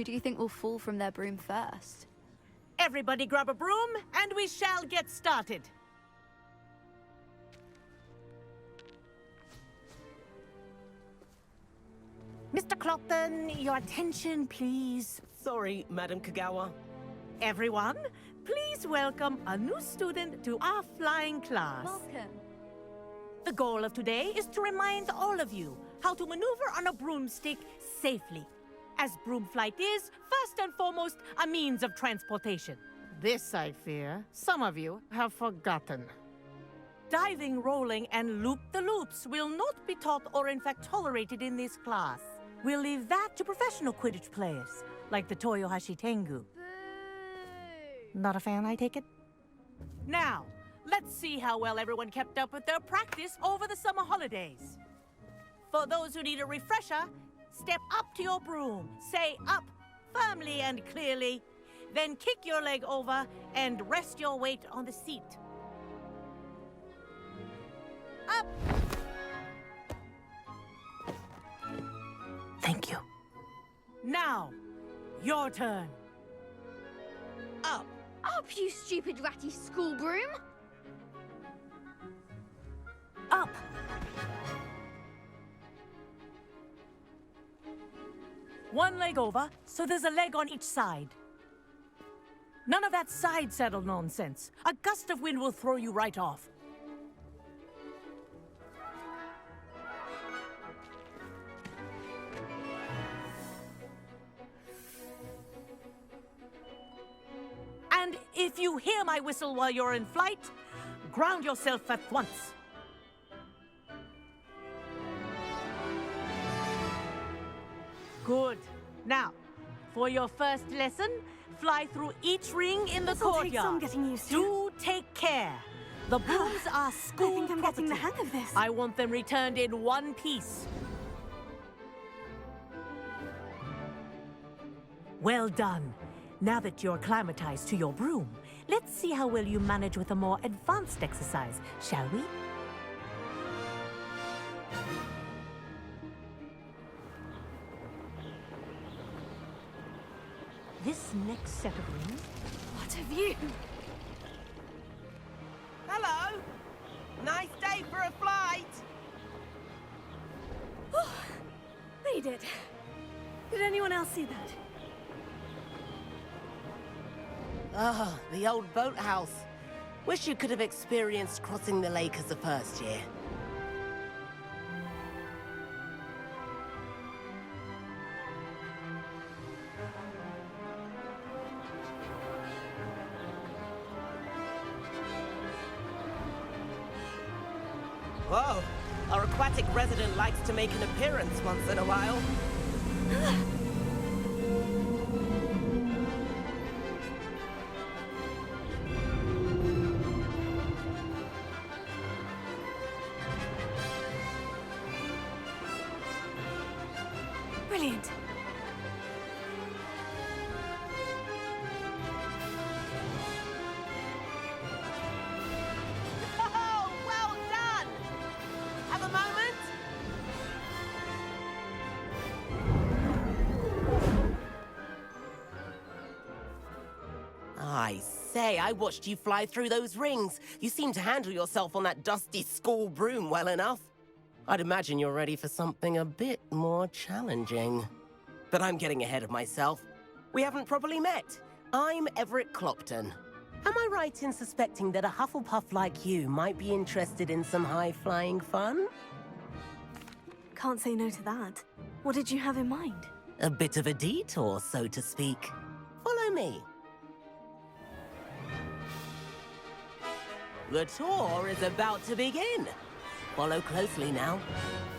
Who do you think will fall from their broom first? Everybody grab a broom, and we shall get started. Mr. Clopton, your attention, please. Sorry, Madam Kogawa. Everyone, please welcome a new student to our flying class. Welcome. The goal of today is to remind all of you how to maneuver on a broomstick safely, as broom flight is, first and foremost, a means of transportation. This, I fear, some of you have forgotten. Diving, rolling, and loop-the-loops will not be taught or in fact tolerated in this class. We'll leave that to professional Quidditch players, like the Toyohashi Tengu. Boo! Not a fan, I take it? Now, let's see how well everyone kept up with their practice over the summer holidays. For those who need a refresher, step up to your broom, say up firmly and clearly, then kick your leg over and rest your weight on the seat. Up! Thank you. Now, your turn. Up! Up, you stupid ratty school broom! Up! One leg over, so there's a leg on each side. None of that side saddle nonsense. A gust of wind will throw you right off. And if you hear my whistle while you're in flight, ground yourself at once. Good. Now, for your first lesson, fly through each ring in the This'll courtyard. take some getting used to. Do take care. The brooms are school I think I'm getting the property. hang of this. I want them returned in one piece. Well done. Now that you're acclimatized to your broom, let's see how well you manage with a more advanced exercise, shall we? This next set of rings... What have you? Hello! Nice day for a flight! Oh, they did. Did anyone else see that? Ah, the old boathouse. Wish you could have experienced crossing the lake as a first year. Whoa, our aquatic resident likes to make an appearance once in a while. Brilliant. Oh, well done! Have a moment? I say, I watched you fly through those rings. You seem to handle yourself on that dusty school broom well enough. I'd imagine you're ready for something a bit more challenging. But I'm getting ahead of myself. We haven't properly met. I'm Everett Clopton. Am I right in suspecting that a Hufflepuff like you might be interested in some high-flying fun? Can't say no to that. What did you have in mind? A bit of a detour, so to speak. Follow me. The tour is about to begin. Follow closely now.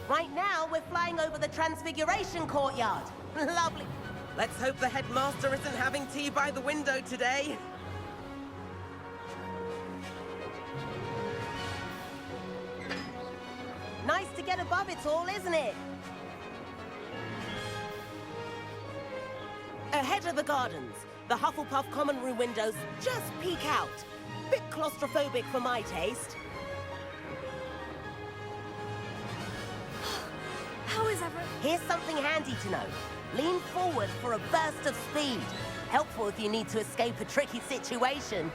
Right now, we're flying over the Transfiguration Courtyard. Lovely. Let's hope the headmaster isn't having tea by the window today. Nice to get above it all, isn't it? Ahead of the gardens, the Hufflepuff common room windows just peek out. Bit claustrophobic for my taste. How is Everett. Here's something handy to know. Lean forward for a burst of speed. Helpful if you need to escape a tricky situation.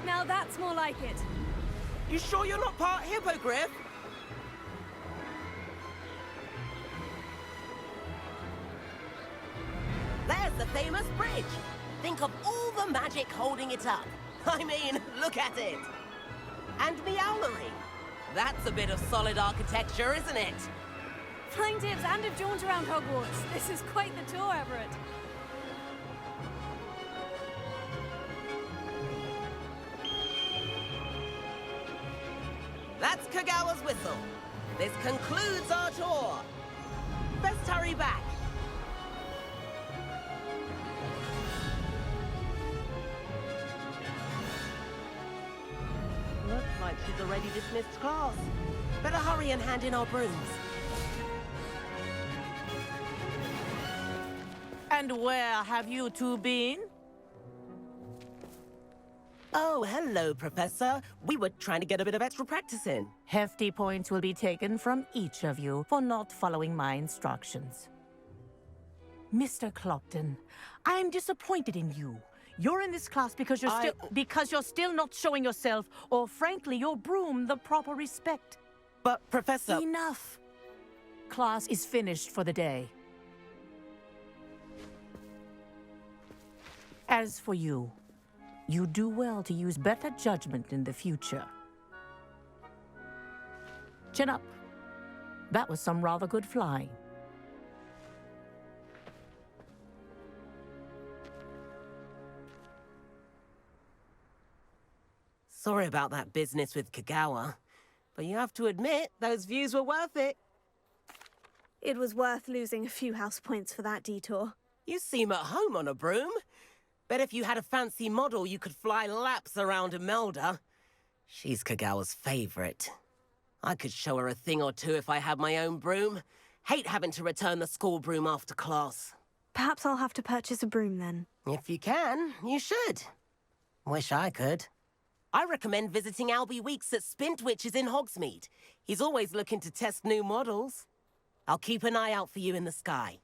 Now that's more like it. You sure you're not part hippogriff? There's the famous bridge. Think of all the magic holding it up. I mean, look at it. And Meowlery. That's a bit of solid architecture, isn't it? Flying tips and a jaunt around Hogwarts. This is quite the tour, Everett. That's Kogawa's whistle. This concludes our tour. Best hurry back. Looks like she's already dismissed class. Better hurry and hand in our brooms. And where have you two been? Oh, hello, Professor. We were trying to get a bit of extra practice in. Hefty points will be taken from each of you for not following my instructions. Mr. Clopton, I'm disappointed in you. You're in this class because you're still not showing yourself, or frankly, your broom the proper respect. But, Professor... Enough. Class is finished for the day. As for you, you do well to use better judgment in the future. Chin up. That was some rather good flying. Sorry about that business with Kogawa, but you have to admit, those views were worth it. It was worth losing a few house points for that detour. You seem at home on a broom. Bet if you had a fancy model, you could fly laps around Imelda. She's Kogawa's favorite. I could show her a thing or two if I had my own broom. Hate having to return the school broom after class. Perhaps I'll have to purchase a broom then. If you can, you should. Wish I could. I recommend visiting Albie Weeks at Spintwitches in Hogsmeade. He's always looking to test new models. I'll keep an eye out for you in the sky.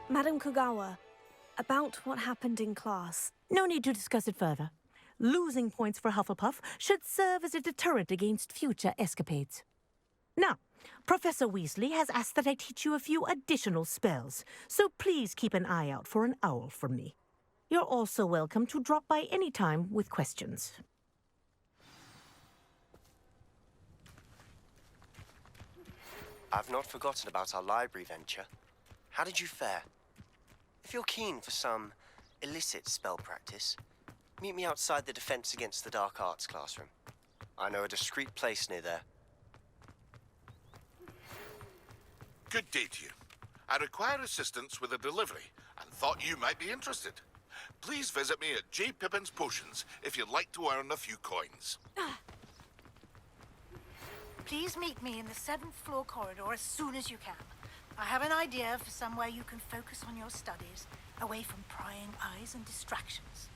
Madam Kogawa, about what happened in class. No need to discuss it further. Losing points for Hufflepuff should serve as a deterrent against future escapades. Now, Professor Weasley has asked that I teach you a few additional spells, so please keep an eye out for an owl from me. You're also welcome to drop by any time with questions. I've not forgotten about our library venture. How did you fare? If you're keen for some illicit spell practice, meet me outside the Defense Against the Dark Arts classroom. I know a discreet place near there. Good day to you. I require assistance with a delivery and thought you might be interested. Please visit me at J. Pippin's Potions if you'd like to earn a few coins. Please meet me in the 7th floor corridor as soon as you can. I have an idea for somewhere you can focus on your studies, away from prying eyes and distractions.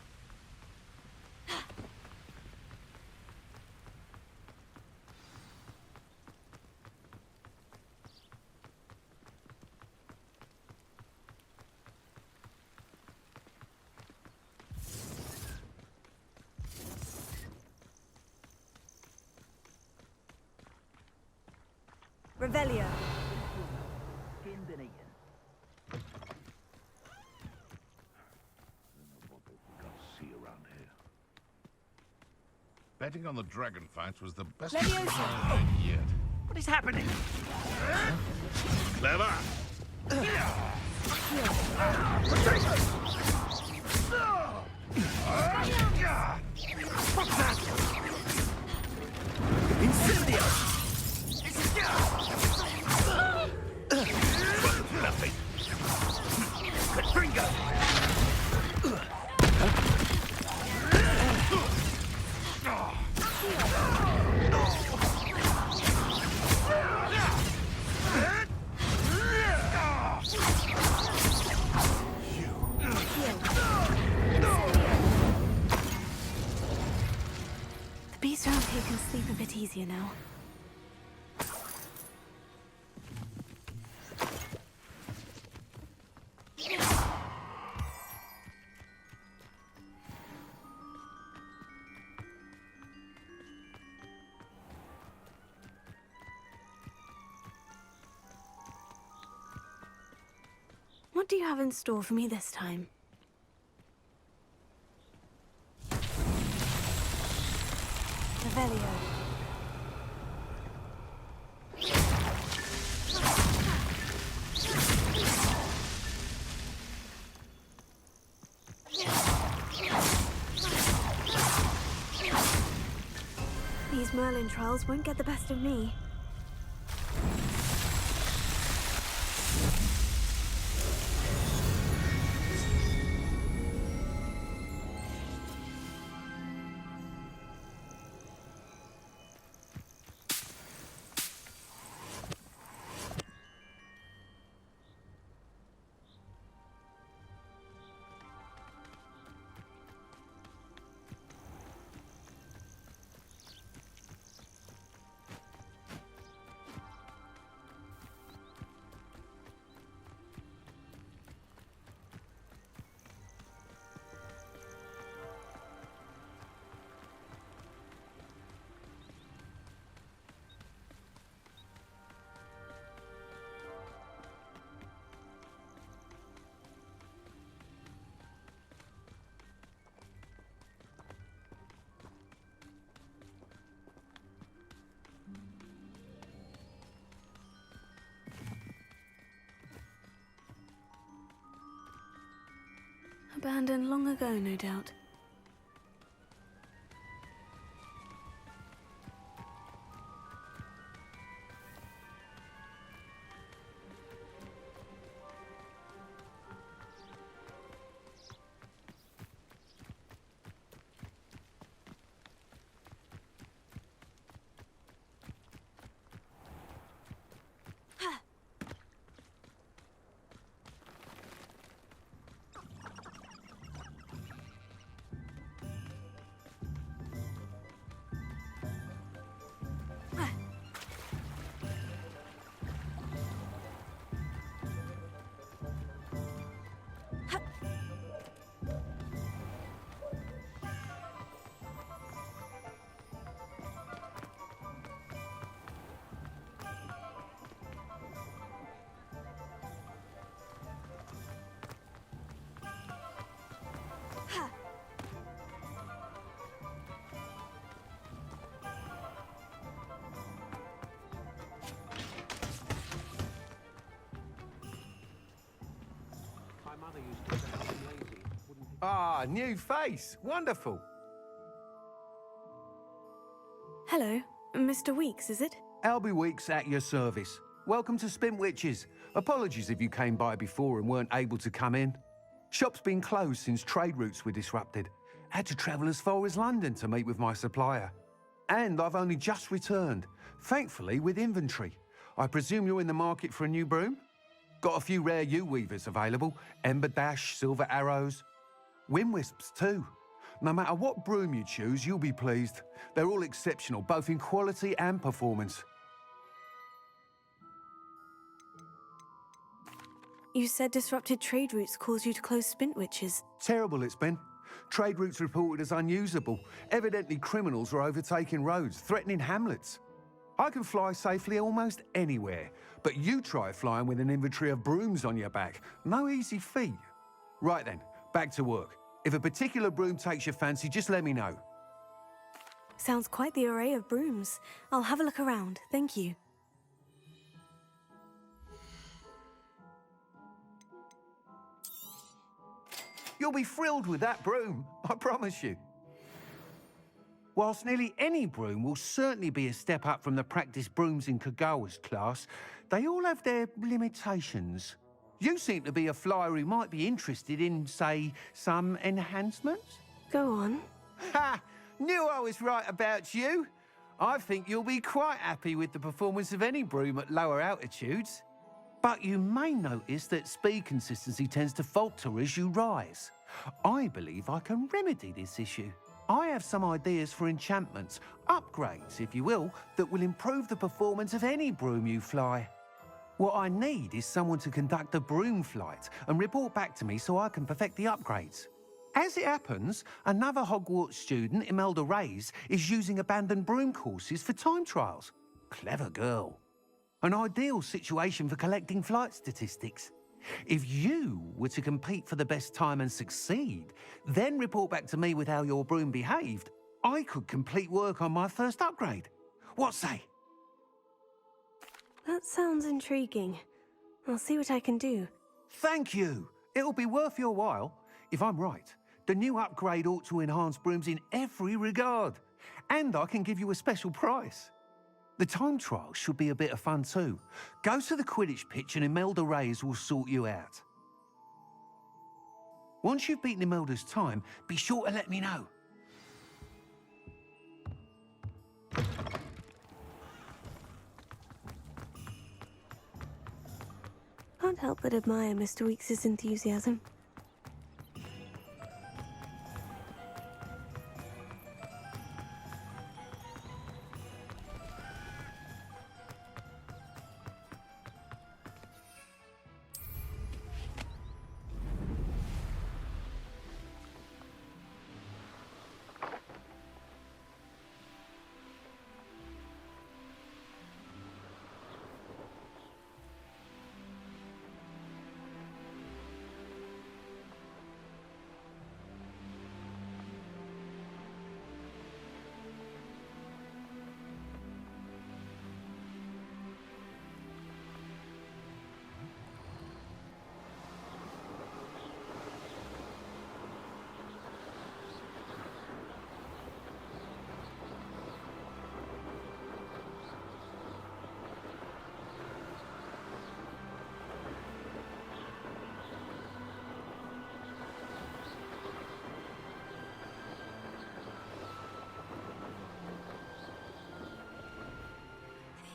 Revelio. Betting on the dragon fights was the best Leviosa. plan yet. What is happening? Clever! Incendio! Nothing. Confringo! You you can sleep a bit easier now. What do you have in store for me this time? Revelio. These Merlin trials won't get the best of me. Abandoned long ago, no doubt. Ah, new face. Wonderful. Hello, Mr. Weeks, is it? Albie Weeks at your service. Welcome to Spintwitches. Apologies if you came by before and weren't able to come in. Shop's been closed since trade routes were disrupted. Had to travel as far as London to meet with my supplier. And I've only just returned, thankfully with inventory. I presume you're in the market for a new broom? Got a few rare U-weavers available. Ember Dash, Silver Arrows. Wind Wisps too. No matter what broom you choose, you'll be pleased. They're all exceptional, both in quality and performance. You said disrupted trade routes caused you to close Spintwitches. Terrible it's been. Trade routes reported as unusable. Evidently criminals are overtaking roads, threatening hamlets. I can fly safely almost anywhere, but you try flying with an inventory of brooms on your back. No easy feat. Right then, back to work. If a particular broom takes your fancy, just let me know. Sounds quite the array of brooms. I'll have a look around, thank you. You'll be thrilled with that broom, I promise you. Whilst nearly any broom will certainly be a step up from the practice brooms in Kogawa's class, they all have their limitations. You seem to be a flyer who might be interested in, say, some enhancements? Go on. Ha! Knew I was right about you. I think you'll be quite happy with the performance of any broom at lower altitudes. But you may notice that speed consistency tends to falter as you rise. I believe I can remedy this issue. I have some ideas for enchantments, upgrades, if you will, that will improve the performance of any broom you fly. What I need is someone to conduct a broom flight and report back to me so I can perfect the upgrades. As it happens, another Hogwarts student, Imelda Reyes, is using abandoned broom courses for time trials. Clever girl. An ideal situation for collecting flight statistics. If you were to compete for the best time and succeed, then report back to me with how your broom behaved, I could complete work on my first upgrade. What say? That sounds intriguing. I'll see what I can do. Thank you. It'll be worth your while. If I'm right, the new upgrade ought to enhance brooms in every regard. And I can give you a special price. The time trial should be a bit of fun too. Go to the Quidditch pitch and Imelda Reyes will sort you out. Once you've beaten Imelda's time, be sure to let me know. Can't help but admire Mr. Weeks' enthusiasm.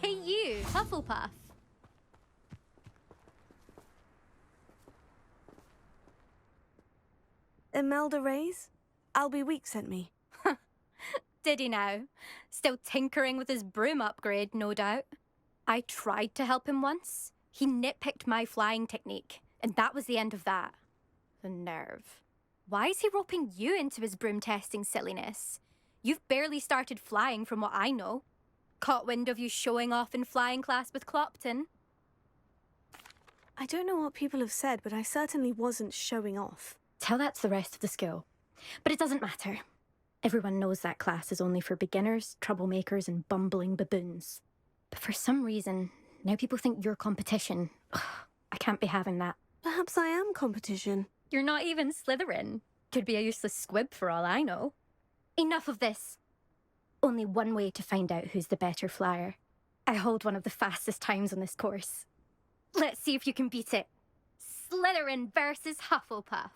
Hey you, Hufflepuff. Imelda Reyes? Albie Weeks sent me. Did he now? Still tinkering with his broom upgrade, no doubt. I tried to help him once. He nitpicked my flying technique, and that was the end of that. The nerve. Why is he roping you into his broom testing silliness? You've barely started flying from what I know. Caught wind of you showing off in flying class with Clopton. I don't know what people have said, but I certainly wasn't showing off. Tell that to the rest of the school. But it doesn't matter. Everyone knows that class is only for beginners, troublemakers, and bumbling baboons. But for some reason, now people think you're competition. Ugh, I can't be having that. Perhaps I am competition. You're not even Slytherin. Could be a useless squib for all I know. Enough of this. Only one way to find out who's the better flyer. I hold one of the fastest times on this course. Let's see if you can beat it. Slytherin versus Hufflepuff.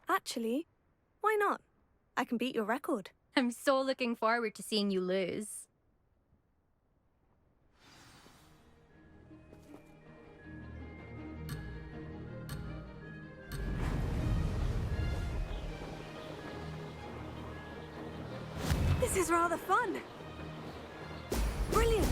Actually, why not? I can beat your record. I'm so looking forward to seeing you lose. This is rather fun. Brilliant.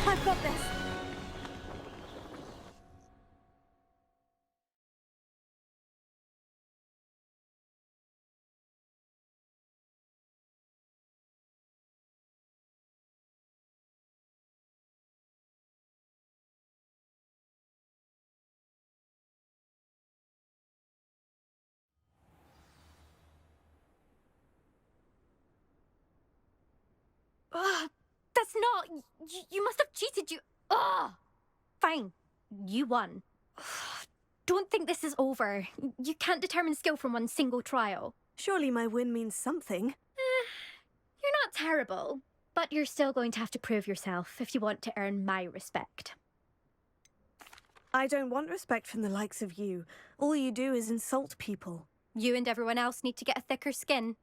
I've got this. Ugh, that's not... You must have cheated, you... Ugh! Fine. You won. Ugh, don't think this is over. You can't determine skill from one single trial. Surely my win means something. You're not terrible, but you're still going to have to prove yourself if you want to earn my respect. I don't want respect from the likes of you. All you do is insult people. You and everyone else need to get a thicker skin.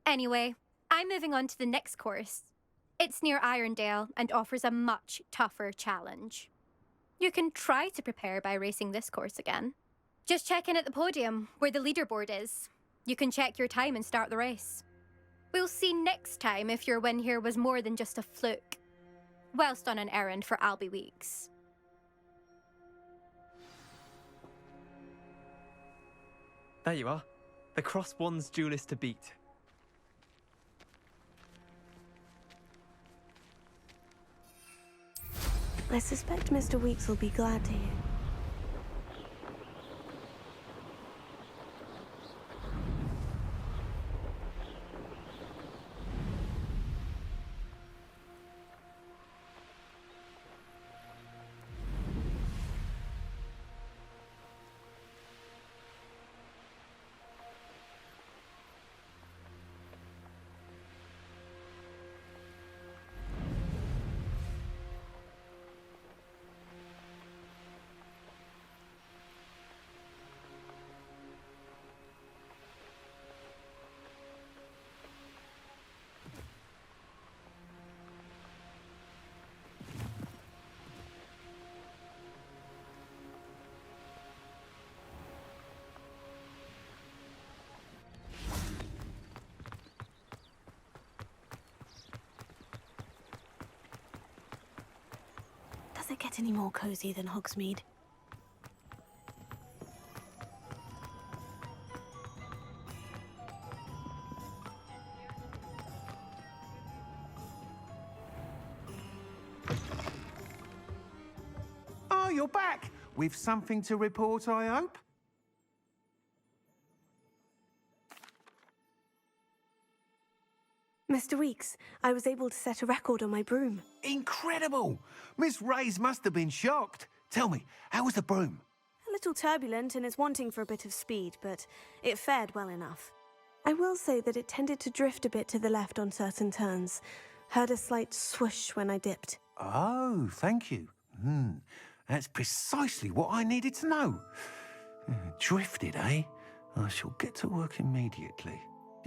Anyway, I'm moving on to the next course. It's near Irondale and offers a much tougher challenge. You can try to prepare by racing this course again. Just check in at the podium, where the leaderboard is. You can check your time and start the race. We'll see next time if your win here was more than just a fluke. Whilst on an errand for Albie Weeks. There you are. The Cross Wands duelist to beat. I suspect Mr. Weeks will be glad to hear. Does it get any more cozy than Hogsmeade? Oh, you're back! With something to report, I hope? Mr. Weeks, I was able to set a record on my broom. Incredible! Miss Reyes must have been shocked. Tell me, how was the broom? A little turbulent and is wanting for a bit of speed, but it fared well enough. I will say that it tended to drift a bit to the left on certain turns. Heard a slight swoosh when I dipped. Oh, thank you. That's precisely what I needed to know. Drifted, eh? I shall get to work immediately.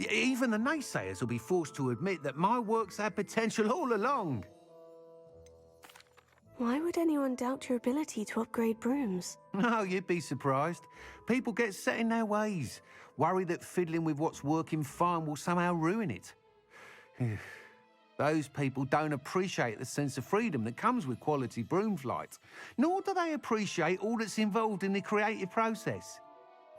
Even the naysayers will be forced to admit that my work's had potential all along. Why would anyone doubt your ability to upgrade brooms? No, you'd be surprised. People get set in their ways, worry that fiddling with what's working fine will somehow ruin it. Those people don't appreciate the sense of freedom that comes with quality broom flight, nor do they appreciate all that's involved in the creative process.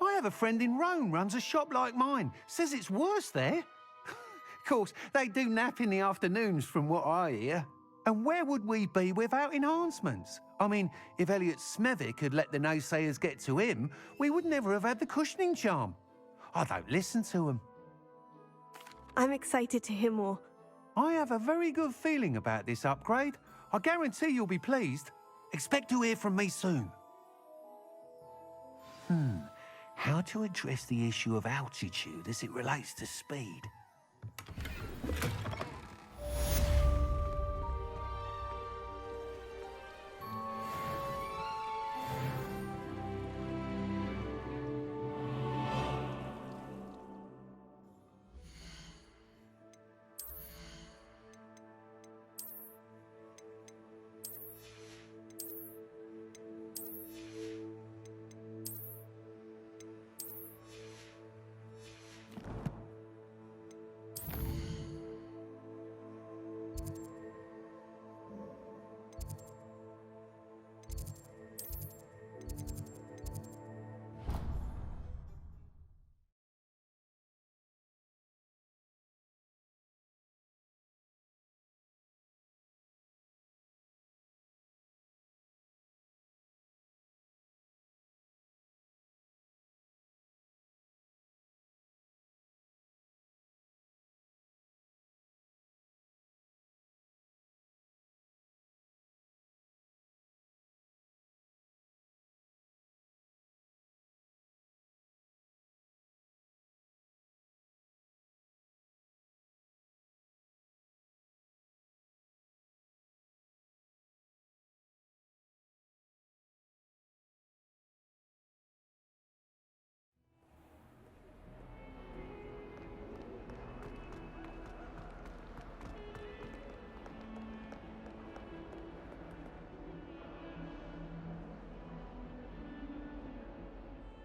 I have a friend in Rome runs a shop like mine, says it's worse there. Of course, they do nap in the afternoons from what I hear. And where would we be without enhancements? I mean, if Elliot Smethwick had let the naysayers get to him, we would never have had the cushioning charm. I don't listen to them. I'm excited to hear more. I have a very good feeling about this upgrade. I guarantee you'll be pleased. Expect to hear from me soon. How to address the issue of altitude as it relates to speed?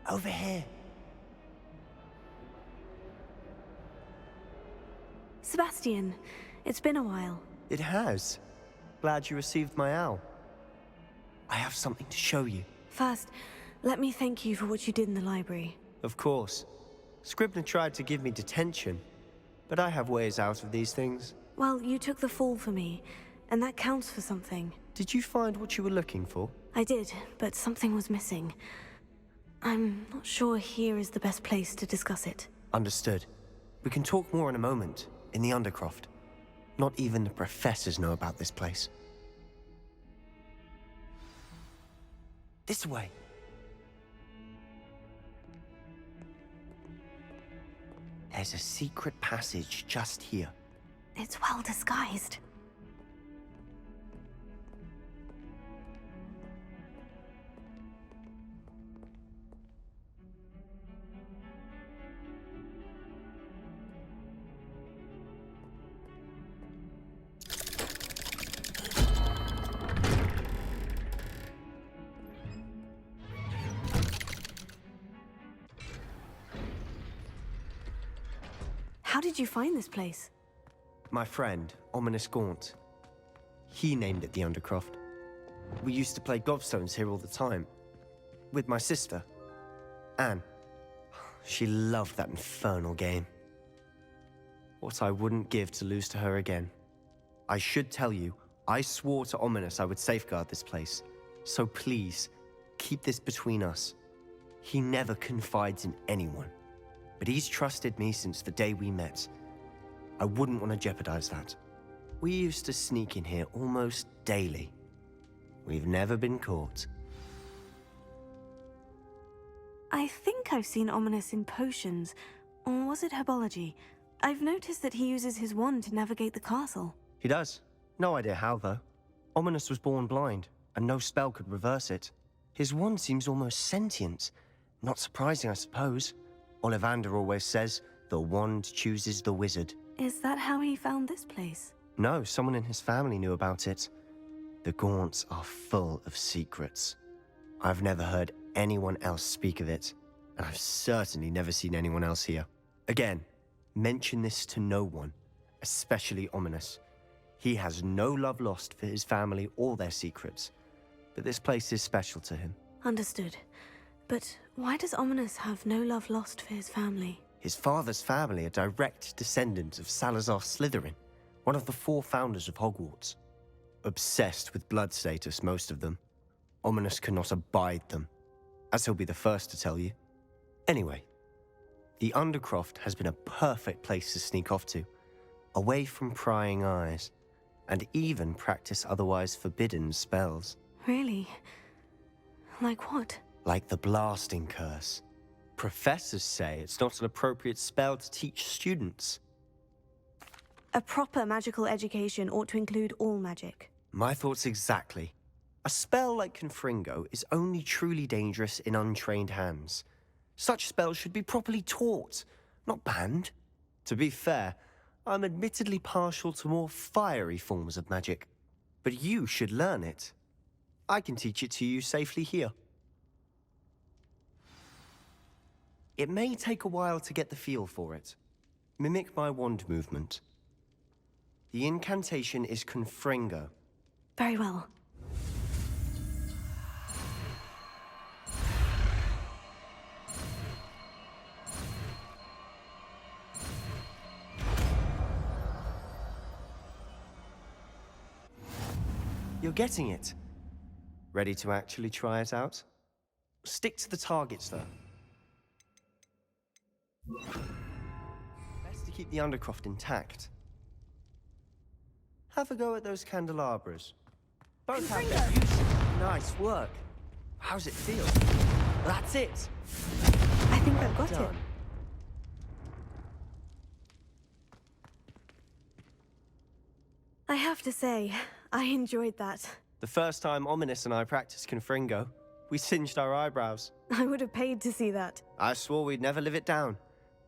Over here. Sebastian, it's been a while. It has. Glad you received my owl. I have something to show you. First, let me thank you for what you did in the library. Of course. Scribner tried to give me detention, but I have ways out of these things. Well, you took the fall for me, and that counts for something. Did you find what you were looking for? I did, but something was missing. I'm not sure here is the best place to discuss it. Understood. We can talk more in a moment, in the Undercroft. Not even the professors know about this place. This way. There's a secret passage just here. It's well disguised. How did you find this place? My friend, Ominous Gaunt. He named it the Undercroft. We used to play gobstones here all the time. With my sister, Anne. She loved that infernal game. What I wouldn't give to lose to her again. I should tell you, I swore to Ominous I would safeguard this place. So please, keep this between us. He never confides in anyone. But he's trusted me since the day we met. I wouldn't want to jeopardize that. We used to sneak in here almost daily. We've never been caught. I think I've seen Ominous in potions. Or was it herbology? I've noticed that he uses his wand to navigate the castle. He does. No idea how, though. Ominous was born blind, and no spell could reverse it. His wand seems almost sentient. Not surprising, I suppose. Ollivander always says, the wand chooses the wizard. Is that how he found this place? No, someone in his family knew about it. The Gaunts are full of secrets. I've never heard anyone else speak of it, and I've certainly never seen anyone else here. Again, mention this to no one, especially Ominous. He has no love lost for his family or their secrets, but this place is special to him. Understood. But why does Ominous have no love lost for his family? His father's family are direct descendants of Salazar Slytherin, one of the 4 founders of Hogwarts. Obsessed with blood status, most of them. Ominous cannot abide them, as he'll be the first to tell you. Anyway, the Undercroft has been a perfect place to sneak off to, away from prying eyes, and even practice otherwise forbidden spells. Really? Like what? Like the blasting curse. Professors say it's not an appropriate spell to teach students. A proper magical education ought to include all magic. My thoughts exactly. A spell like Confringo is only truly dangerous in untrained hands. Such spells should be properly taught, not banned. To be fair, I'm admittedly partial to more fiery forms of magic. But you should learn it. I can teach it to you safely here. It may take a while to get the feel for it. Mimic my wand movement. The incantation is Confringo. Very well. You're getting it. Ready to actually try it out? Stick to the targets, though. Best to keep the Undercroft intact. Have a go at those candelabras. Both have their use. Nice work. How's it feel? That's it. I think I've got it. Done. I have to say, I enjoyed that. The first time Ominous and I practiced Confringo, we singed our eyebrows. I would have paid to see that. I swore we'd never live it down.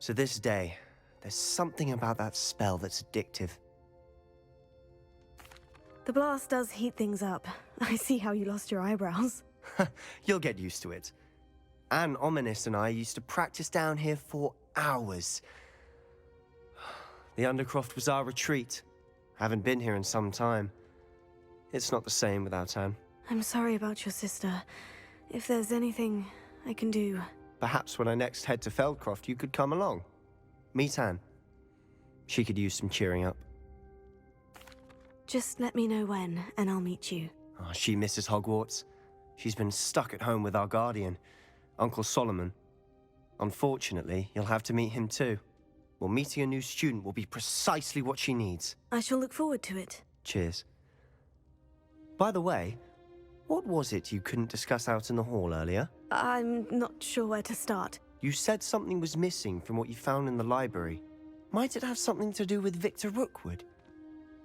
To this day, there's something about that spell that's addictive. The blast does heat things up. I see how you lost your eyebrows. You'll get used to it. Anne, Ominous and I used to practice down here for hours. The Undercroft was our retreat. Haven't been here in some time. It's not the same without Anne. I'm sorry about your sister. If there's anything I can do... Perhaps when I next head to Feldcroft, you could come along. Meet Anne. She could use some cheering up. Just let me know when, and I'll meet you. Oh, she misses Hogwarts. She's been stuck at home with our guardian, Uncle Solomon. Unfortunately, you'll have to meet him too. Well, meeting a new student will be precisely what she needs. I shall look forward to it. Cheers. By the way, what was it you couldn't discuss out in the hall earlier? I'm not sure where to start. You said something was missing from what you found in the library. Might it have something to do with Victor Rookwood?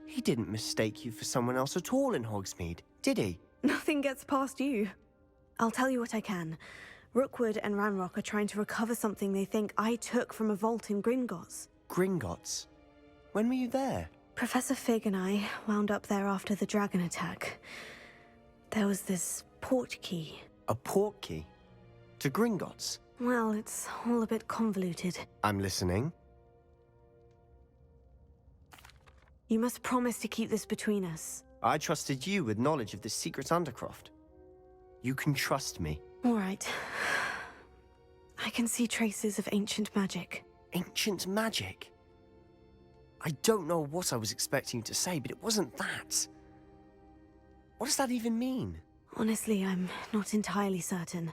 He didn't mistake you for someone else at all in Hogsmeade, did he? Nothing gets past you. I'll tell you what I can. Rookwood and Ranrock are trying to recover something they think I took from a vault in Gringotts. Gringotts? When were you there? Professor Fig and I wound up there after the dragon attack. There was this port key. A port key? To Gringotts? Well, it's all a bit convoluted. I'm listening. You must promise to keep this between us. I trusted you with knowledge of this secret Undercroft. You can trust me. All right. I can see traces of ancient magic. Ancient magic? I don't know what I was expecting you to say, but it wasn't that. What does that even mean? Honestly, I'm not entirely certain.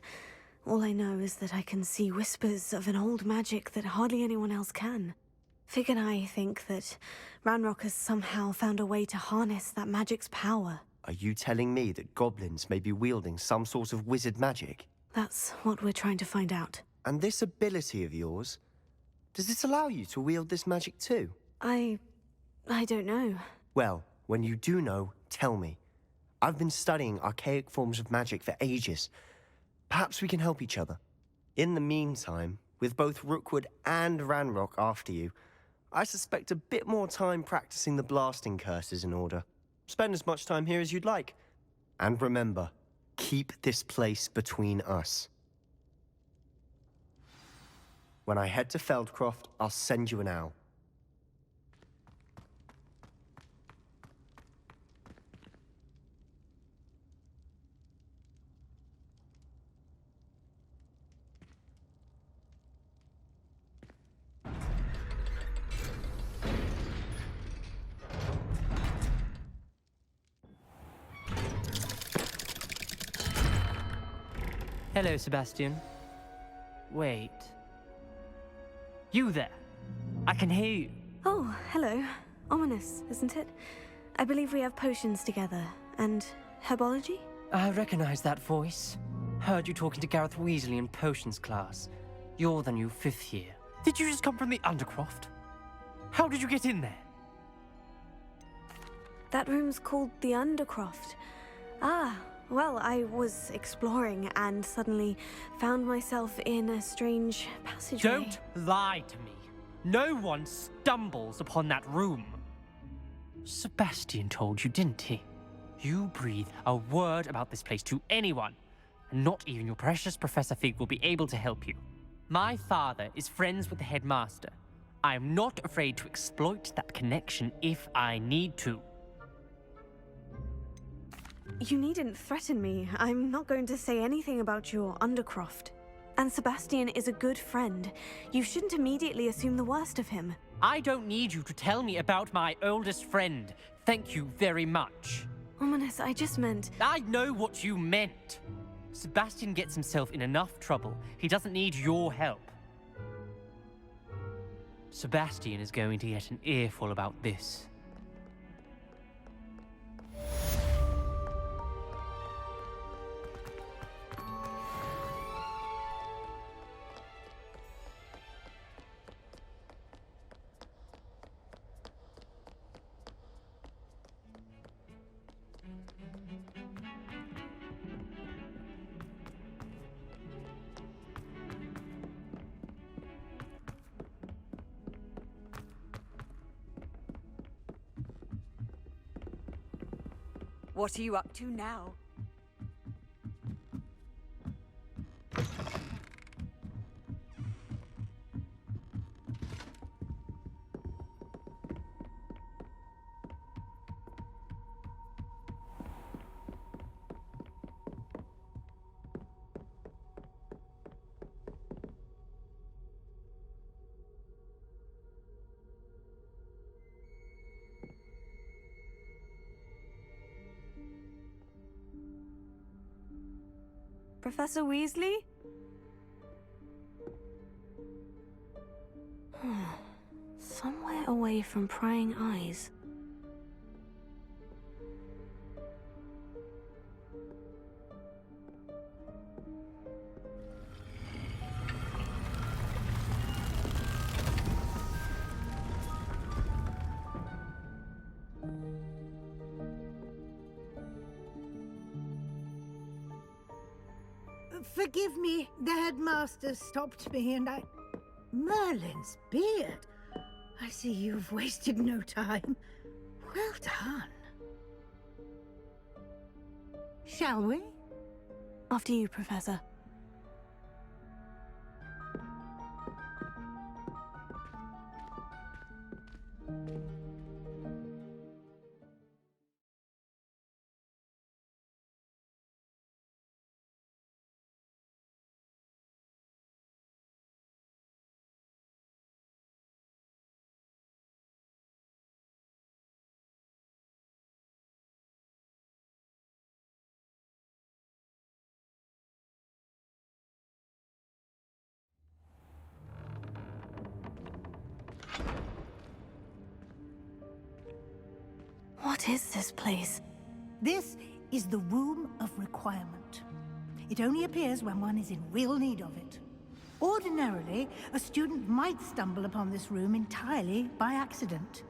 All I know is that I can see whispers of an old magic that hardly anyone else can. Fig and I think that Ranrock has somehow found a way to harness that magic's power. Are you telling me that goblins may be wielding some sort of wizard magic? That's what we're trying to find out. And this ability of yours, does it allow you to wield this magic too? I don't know. Well, when you do know, tell me. I've been studying archaic forms of magic for ages. Perhaps we can help each other. In the meantime, with both Rookwood and Ranrock after you, I suspect a bit more time practicing the blasting curse is in order. Spend as much time here as you'd like. And remember, keep this place between us. When I head to Feldcroft, I'll send you an owl. Hello, Sebastian. Wait. You there? I can hear you. Oh, hello. Ominous, isn't it? I believe we have potions together. And herbology? I recognize that voice. Heard you talking to Gareth Weasley in potions class. You're the new 5th year. Did you just come from the Undercroft? How did you get in there? That room's called the Undercroft. Ah, well, I was exploring and suddenly found myself in a strange passageway. Don't lie to me. No one stumbles upon that room. Sebastian told you, didn't he? You breathe a word about this place to anyone, and not even your precious Professor Fig will be able to help you. My father is friends with the headmaster. I am not afraid to exploit that connection if I need to. You needn't threaten me. I'm not going to say anything about your Undercroft. And Sebastian is a good friend. You shouldn't immediately assume the worst of him. I don't need you to tell me about my oldest friend. Thank you very much. Ominous, I just meant... I know what you meant. Sebastian gets himself in enough trouble. He doesn't need your help. Sebastian is going to get an earful about this. What are you up to now? Professor Weasley? Somewhere away from prying eyes. Forgive me, the headmaster stopped me and I... Merlin's beard. I see you've wasted no time. Well done. Shall we? After you, Professor. What is this place? This is the Room of Requirement. It only appears when one is in real need of it. Ordinarily, a student might stumble upon this room entirely by accident.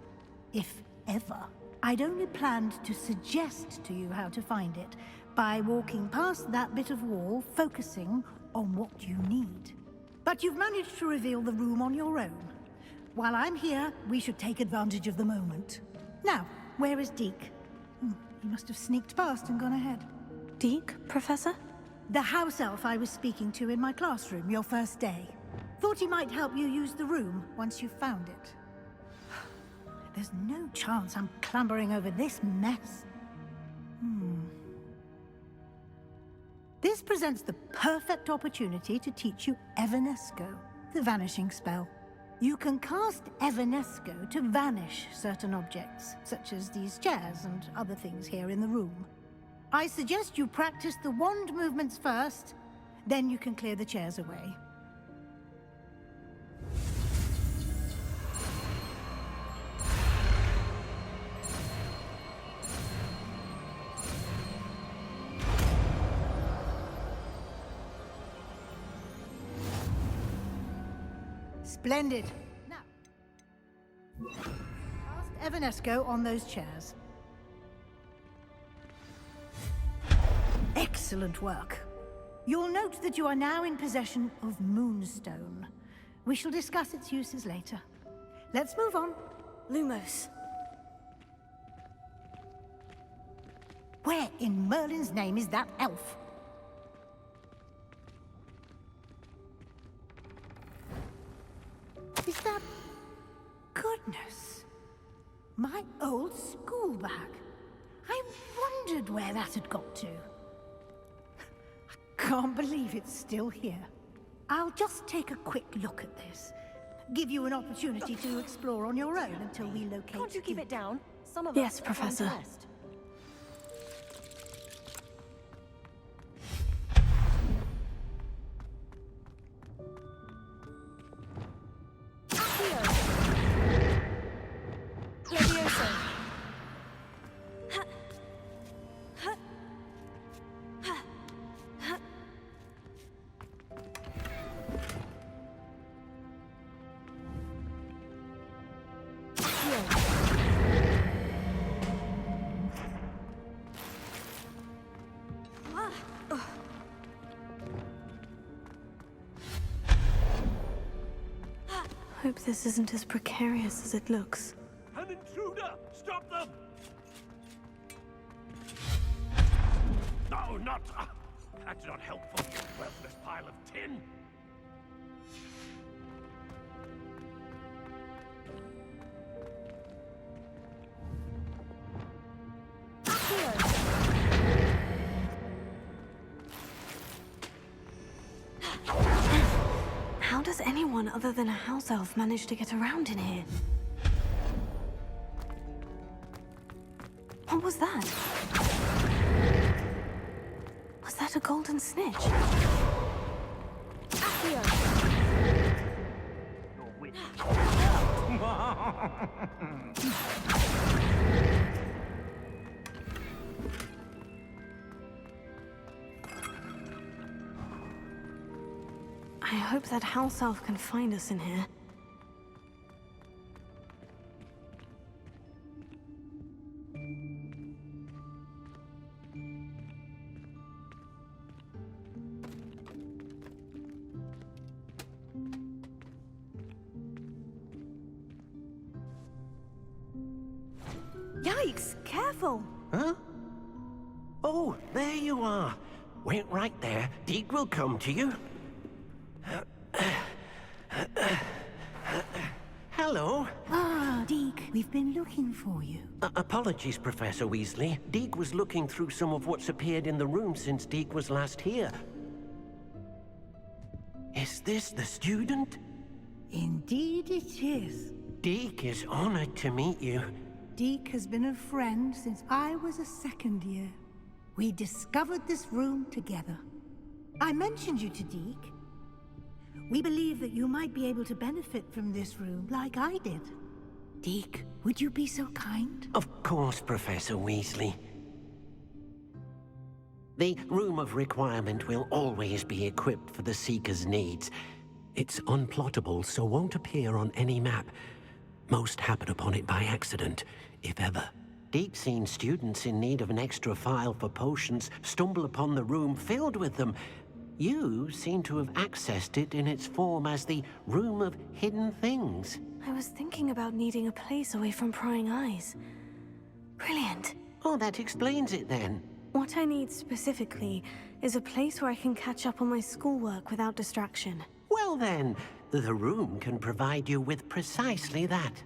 If ever. I'd only planned to suggest to you how to find it by walking past that bit of wall, focusing on what you need. But you've managed to reveal the room on your own. While I'm here, we should take advantage of the moment. Now, where is Deke? He must have sneaked past and gone ahead. Deke, Professor? The house elf I was speaking to in my classroom your first day. Thought he might help you use the room once you found it. There's no chance I'm clambering over this mess. This presents the perfect opportunity to teach you Evanesco, the vanishing spell. You can cast Evanesco to vanish certain objects, such as these chairs and other things here in the room. I suggest you practice the wand movements first, then you can clear the chairs away. Splendid. Now, cast Evanesco on those chairs. Excellent work. You'll note that you are now in possession of Moonstone. We shall discuss its uses later. Let's move on. Lumos. Where in Merlin's name is that elf? Is that... Goodness. My old school bag. I wondered where that had got to. I can't believe it's still here. I'll just take a quick look at this. Give you an opportunity to explore on your own until we locate... Can't you keep it down? Some of Yes, us Professor. are trying to rest. Hope this isn't as precarious as it looks. An intruder! Stop them! No, not... that's not helpful, you worthless pile of tin! How does anyone other than a house elf manage to get around in here? What was that? Was that that a golden snitch? I hope that house elf can find us in here. Yikes! Careful! Huh? Oh, there you are. Wait right there. Deke will come to you. Hello. Ah, Deke, we've been looking for you. Apologies, Professor Weasley. Deke was looking through some of what's appeared in the room since Deke was last here. Is this the student? Indeed it is. Deke is honored to meet you. Deke has been a friend since I was a second year. We discovered this room together. I mentioned you to Deke. We believe that you might be able to benefit from this room like I did. Deke, would you be so kind? Of course, Professor Weasley. The Room of Requirement will always be equipped for the Seeker's needs. It's unplottable, so won't appear on any map. Most happen upon it by accident, if ever. Deke's seen students in need of an extra file for potions stumble upon the room filled with them. You seem to have accessed it in its form as the Room of Hidden Things. I was thinking about needing a place away from prying eyes. Brilliant. Oh, that explains it then. What I need specifically is a place where I can catch up on my schoolwork without distraction. Well then, the room can provide you with precisely that.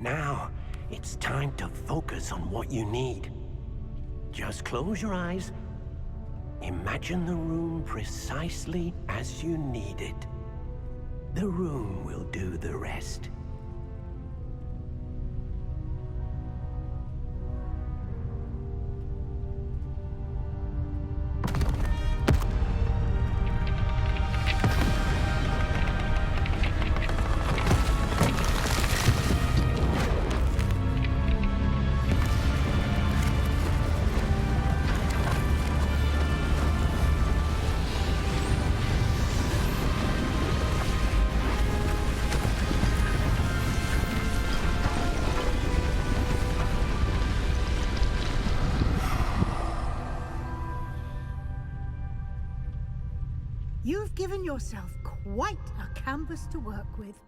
Now, it's time to focus on what you need. Just close your eyes. Imagine the room precisely as you need it. The room will do the rest. You've given yourself quite a canvas to work with.